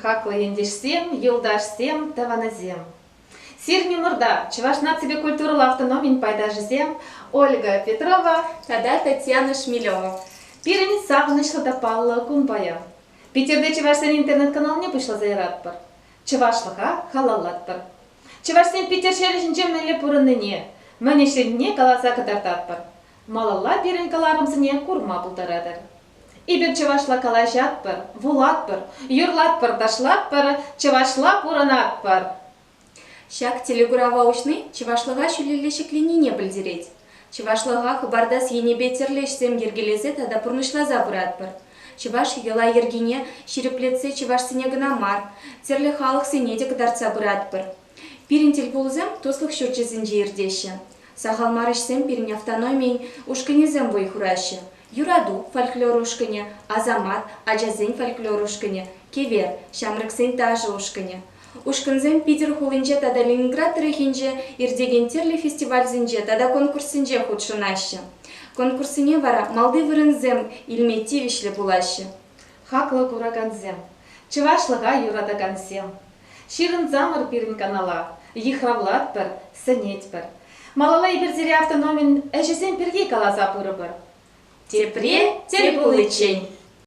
хаклы ендешсем, юлдашсем, таваназем. Сирни мурда, чеваш нацибе культуралы автономин пайдажызем, Ольга Петрова, тада Татьяна Шмелева. Пирени сағынышлы да паллы кумбая. Питерде чевашсен интернет-канал не пышла зайратпыр. Чевашлыға халаллатпыр. Чевашсен Питер шережінже мәлі пұрыныне, мәнешленіне каласа кыдартатпыр. Малалла пиренкаларымсыне курма бұлдарадыр. Ибір чевашла калажатпыр, вулатпыр, юрлатпыр, ташлатпыр, чевашла пуранатпыр. Шак телегураваушны чевашлыға шүлелешіклені не білдерет. Чевашлыға хыбардас енебе терлешсем ергелезе тада пұрнышлаза бұратпыр. Чеваш ела ергене ширеплетсе чевашсыне гына мар, терлі халық сене де кыдарца бұратпыр. Пирин телпулзем тослық шүрчезінде ердеші. Сахал марышсем пирин автономиен ушканезем бой хурашы. Юраду фольклор ушкане, азамат, аджазен фольклор ушкане, кевер, шамрыксен тажы ушкане. Ушканзем Питер хулинже тада Ленинград рыхинже ирдеген терлі фестивальзінже тада конкурсинже худшынашы. Конкурсине вара малды вырынзем илметивишлі булашы. Хаклы кураганзем, чевашлыға юрадагансем. Ширын замыр пирин канала, ехравлатпыр, сынетпір. Малала иберзере автономин әжесен пирге калаза пұрыбыр. Тепре терпулычень.